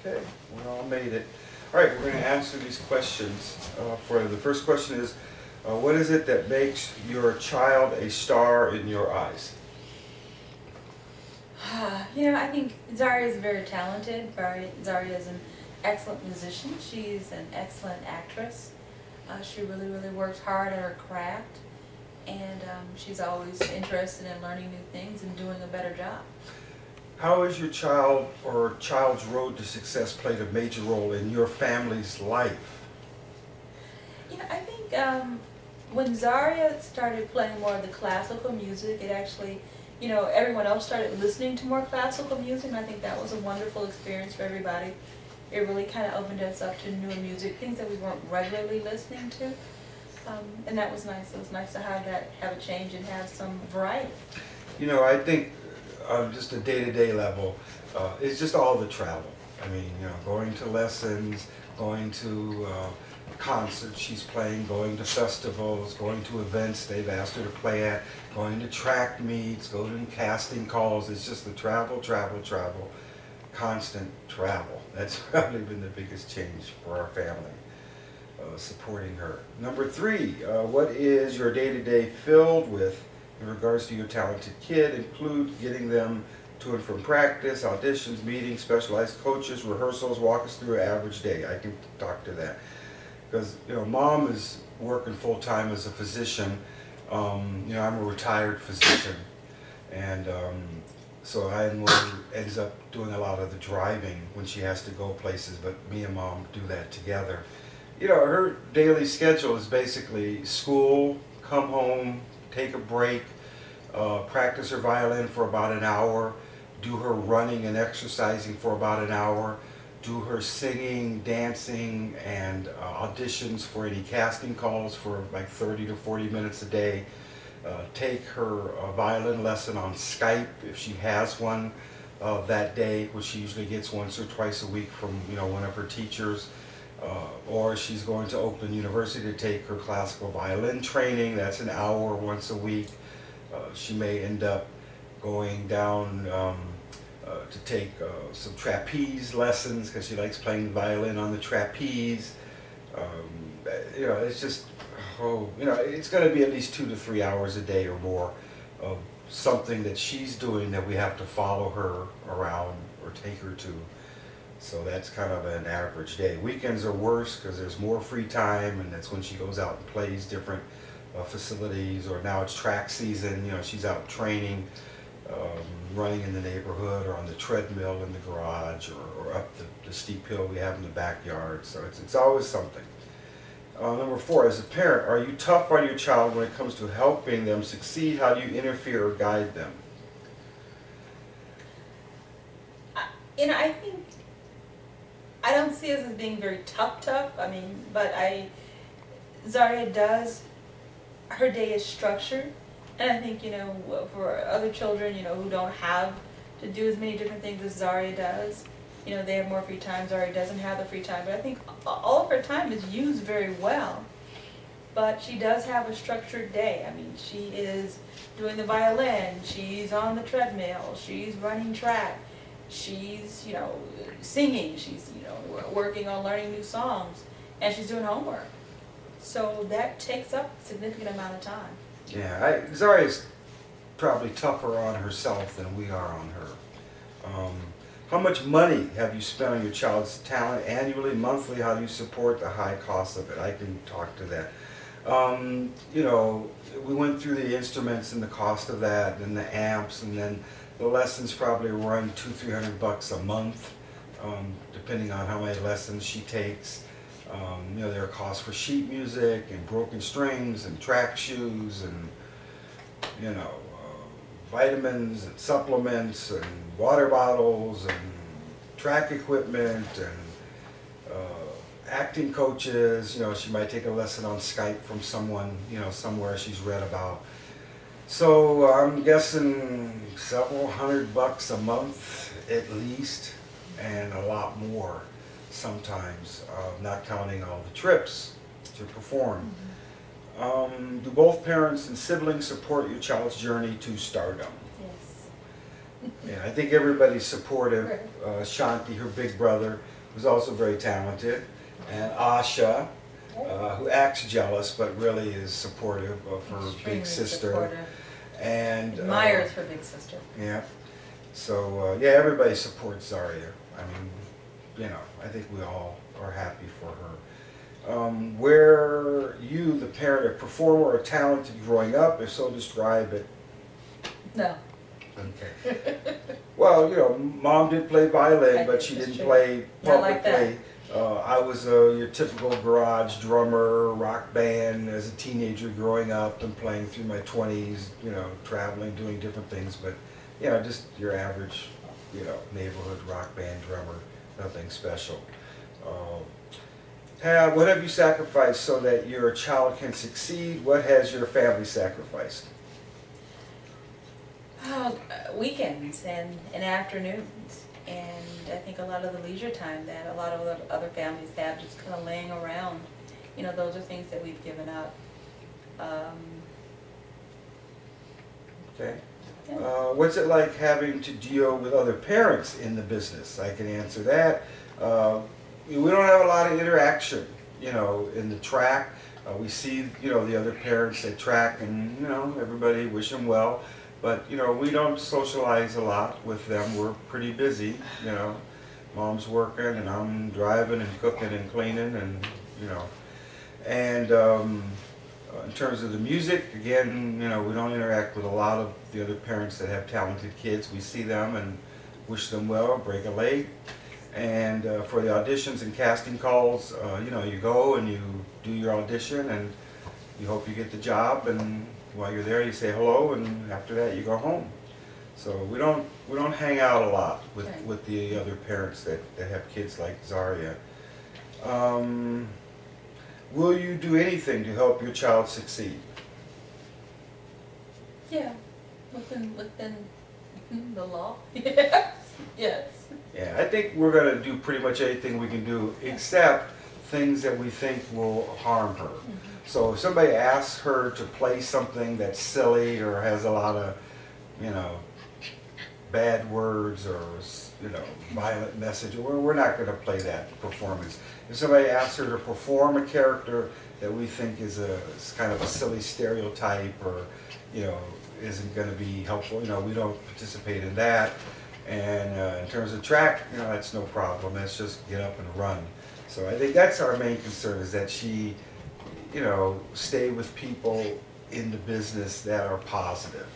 Okay, we all made it. All right, we're going to answer these questions. For the first question is, what is it that makes your child a star in your eyes? You know, I think Zaria is very talented. Zaria is an excellent musician. She's an excellent actress. She really, really works hard at her craft, and she's always interested in learning new things and doing a better job. How has your child or child's road to success played a major role in your family's life? Yeah, I think when Zaria started playing more of the classical music, it actually, you know, everyone else started listening to more classical music, and I think that was a wonderful experience for everybody. It really kind of opened us up to newer music, things that we weren't regularly listening to, and that was nice. It was nice to have a change and have some variety. You know, I think on just a day-to-day level, it's just all the travel. I mean, you know, going to lessons, going to concerts she's playing, going to festivals, going to events they've asked her to play at, going to track meets, going to casting calls. It's just the travel, travel, travel, constant travel. That's probably been the biggest change for our family, supporting her. Number 3, what is your day-to-day filled with in regards to your talented kid? Include getting them to and from practice, auditions, meetings, specialized coaches, rehearsals. Walk us through an average day. I can talk to that. Because, you know, mom is working full-time as a physician. You know, I'm a retired physician, and so I'm one who ends up doing a lot of the driving when she has to go places, but me and mom do that together. You know, her daily schedule is basically school, come home, take a break, practice her violin for about an hour, do her running and exercising for about an hour, do her singing, dancing, and auditions for any casting calls for like 30 to 40 minutes a day. Take her violin lesson on Skype if she has one that day, which she usually gets once or twice a week from, you know, one of her teachers. Or she's going to Oakland University to take her classical violin training. That's an hour once a week. She may end up going down to take some trapeze lessons because she likes playing the violin on the trapeze. You know, it's just, you know, it's going to be at least 2 to 3 hours a day or more of something that she's doing that we have to follow her around or take her to. So that's kind of an average day. Weekends are worse because there's more free time, and that's when she goes out and plays different facilities, or now it's track season. You know, she's out training, running in the neighborhood or on the treadmill in the garage, or up the steep hill we have in the backyard. So it's always something. Number 4, as a parent, are you tough on your child when it comes to helping them succeed? How do you interfere or guide them? You know, I think I don't see us as being very tough. I mean, but Zaria does, her day is structured. And I think, you know, for other children, you know, who don't have to do as many different things as Zaria does, you know, they have more free time. Zaria doesn't have the free time. But I think all of her time is used very well. But she does have a structured day. I mean, she is doing the violin, she's on the treadmill, she's running track, she's, you know, singing, she's, you know, working on learning new songs, and she's doing homework. So that takes up a significant amount of time. Yeah, Zaria's probably tougher on herself than we are on her. How much money have you spent on your child's talent annually, monthly? How do you support the high cost of it? I can talk to that. You know, we went through the instruments and the cost of that, and the amps, and then the lessons probably run $200–300 a month, depending on how many lessons she takes. You know, there are costs for sheet music and broken strings and track shoes and, you know, vitamins and supplements and water bottles and track equipment and acting coaches. You know, she might take a lesson on Skype from someone, you know, somewhere she's read about. So I'm guessing several $100 a month at least, and a lot more sometimes, not counting all the trips to perform. Do both parents and siblings support your child's journey to stardom? Yes. Yeah, I think everybody's supportive. Shanti, her big brother, who's also very talented, and Asha, who acts jealous but really is supportive of her Extremely big sister. supportive. And Admires her big sister. yeah. So yeah, everybody supports Zaria. I mean, you know, I think we all are happy for her. Were you the parent, a performer, or talented growing up? If so, describe it. No. Okay. Well, you know, Mom did play violin, but she didn't play Not like publicly. I was your typical garage drummer, rock band as a teenager growing up and playing through my 20s, you know, traveling, doing different things, but, you know, just your average, you know, neighborhood rock band drummer, nothing special. What have you sacrificed so that your child can succeed? What has your family sacrificed? Oh, weekends and afternoons, and I think a lot of the leisure time that a lot of other families have, just kind of laying around. You know, those are things that we've given up. Okay. Yeah. What's it like having to deal with other parents in the business? I can answer that. We don't have a lot of interaction, you know, in the track. We see, you know, the other parents at track, and, you know, everybody wish them well. But, you know, we don't socialize a lot with them. We're pretty busy, you know. Mom's working, and I'm driving and cooking and cleaning, and, you know. And in terms of the music, again, you know, we don't interact with a lot of the other parents that have talented kids. We see them and wish them well, break a leg. And for the auditions and casting calls, you know, you go and you do your audition, and you hope you get the job, and while you're there you say hello, and after that you go home. So we don't hang out a lot with, Right. with the other parents that have kids like Zaria. Will you do anything to help your child succeed? Yeah, within the law. Yes. Yes. Yeah, I think we're going to do pretty much anything we can do, except things that we think will harm her. So if somebody asks her to play something that's silly or has a lot of, you know, bad words or, you know, violent message, we're not going to play that performance. If somebody asks her to perform a character that we think is kind of a silly stereotype, or, you know, isn't going to be helpful, you know, we don't participate in that. And in terms of track, you know, that's no problem. That's just get up and run. So I think that's our main concern, is that she, you know, stay with people in the business that are positive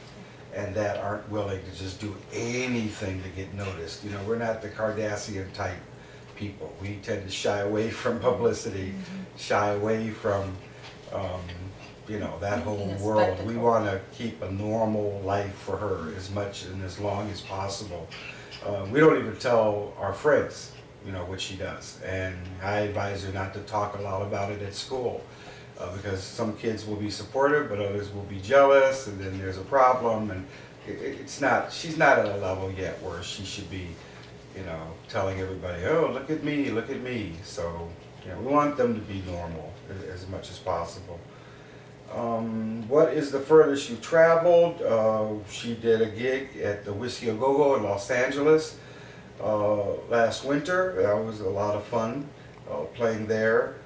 and that aren't willing to just do anything to get noticed. You know, we're not the Kardashian type people. We tend to shy away from publicity, shy away from, you know, that whole world. We want to keep a normal life for her as much and as long as possible. We don't even tell our friends, you know, what she does. And I advise her not to talk a lot about it at school, because some kids will be supportive, but others will be jealous, and then there's a problem. And she's not at a level yet where she should be, you know, telling everybody, oh, look at me, look at me. So, you know, we want them to be normal as much as possible. What is the furthest you traveled? She did a gig at the Whiskey A Go Go in Los Angeles last winter. That was a lot of fun playing there.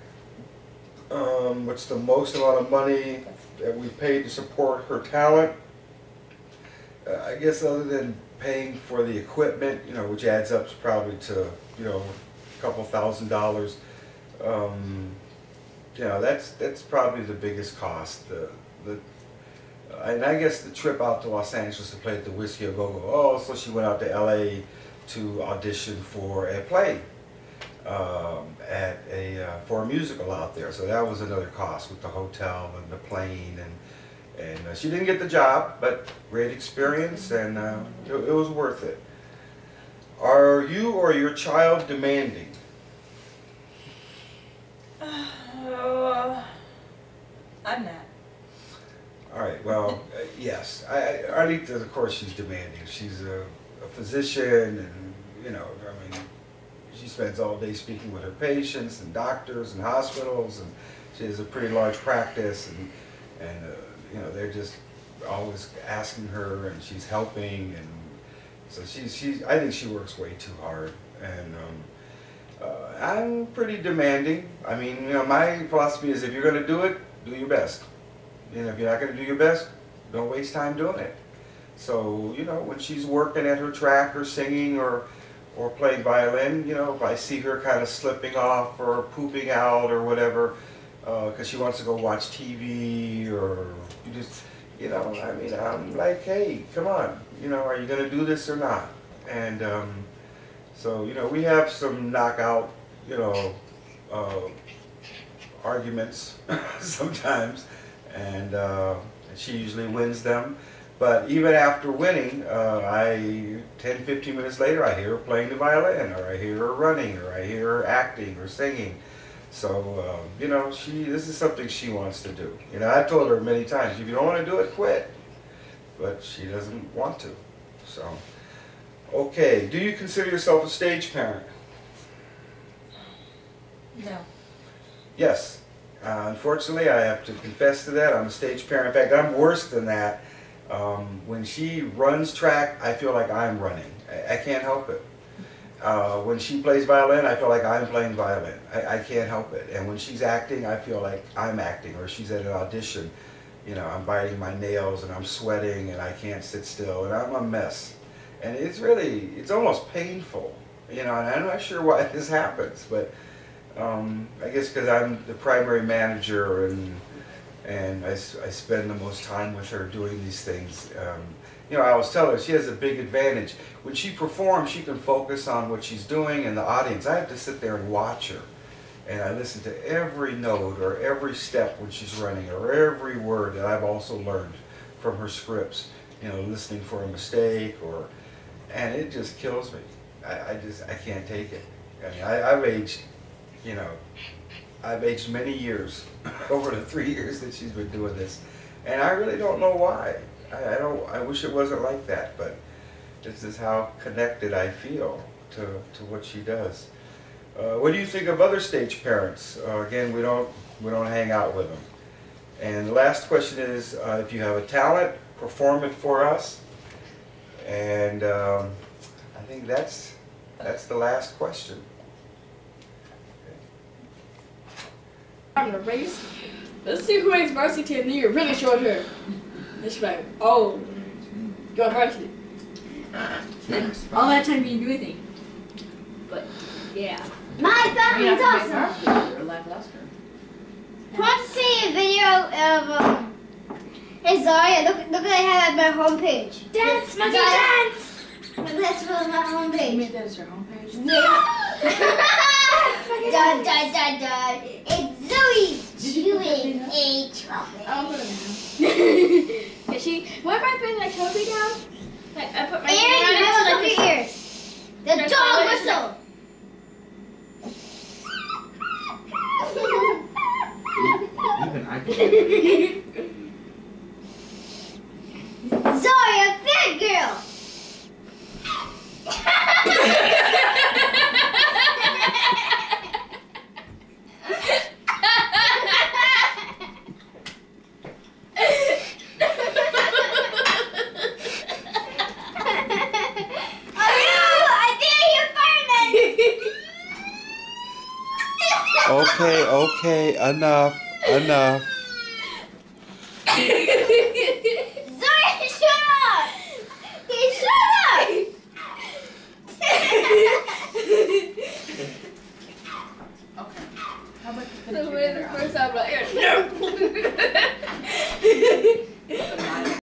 What's the most amount of money that we paid to support her talent? I guess other than paying for the equipment, you know, which adds up probably to, you know, a couple $1,000s. You know, that's probably the biggest cost. And I guess the trip out to Los Angeles to play at the Whiskey A Go Go. Oh, so she went out to LA to audition for a play, for a musical out there. So that was another cost with the hotel and the plane, and she didn't get the job, but great experience, and it was worth it. Are you or your child demanding? I'm not. All right, well, yes. Arlita, of course, she's demanding. She's a physician, and, you know, I mean, she spends all day speaking with her patients and doctors and hospitals, and she has a pretty large practice, and you know, they're just always asking her, and she's helping, and so I think she works way too hard. And I'm pretty demanding. I mean, you know, my philosophy is if you're going to do it, do your best. You know, if you're not going to do your best, don't waste time doing it. So, you know, when she's working at her track or singing or playing violin, you know, if I see her kind of slipping off or pooping out or whatever, because she wants to go watch TV or you just, you know, I mean, I'm like, hey, come on, you know, are you going to do this or not? And so, you know, we have some knockout, you know, arguments sometimes, and she usually wins them. But even after winning, 10, 15 minutes later, I hear her playing the violin, or I hear her running, or I hear her acting or singing. So, you know, this is something she wants to do. You know, I told her many times, if you don't want to do it, quit. But she doesn't want to. So, okay, do you consider yourself a stage parent? No. Yes. Unfortunately, I have to confess to that. I'm a stage parent. In fact, I'm worse than that. When she runs track, I feel like I'm running. I can't help it. When she plays violin, I feel like I'm playing violin. I can't help it. And when she's acting, I feel like I'm acting. Or she's at an audition, you know, I'm biting my nails and I'm sweating and I can't sit still and I'm a mess. And it's almost painful, you know, and I'm not sure why this happens, but I guess because I'm the primary manager and I spend the most time with her doing these things. You know, I always tell her she has a big advantage. When she performs, she can focus on what she's doing and the audience. I have to sit there and watch her. And I listen to every note or every step when she's running or every word that I've also learned from her scripts. You know, listening for a mistake and it just kills me. I can't take it. I mean, I've aged, you know, I've aged many years over the 3 years that she's been doing this, and I really don't know why. I wish it wasn't like that, but this is how connected I feel to what she does. What do you think of other stage parents? Again, we don't hang out with them. And the last question is, if you have a talent, perform it for us. And I think that's the last question. On a race. Let's see who ranks varsity in the year. Really short hair. This like, oh, go varsity. And all that time you didn't do anything. But yeah. My family's awesome. Want to see a video of hey Zaria, look what I have at my homepage. Dance, monkey, dance! That's from my homepage. You made that as your homepage? Yeah. Dun dun dun dun. It's Zoe chewing a chocolate. I'll put it down. What if I put like trophy down? Like I put my And you have like a look at ears. The dog whistle. Even I can. Zaria, bad girl. Okay, enough. Zaria, shut up! Hey, shut up! Okay. How about the first time? No.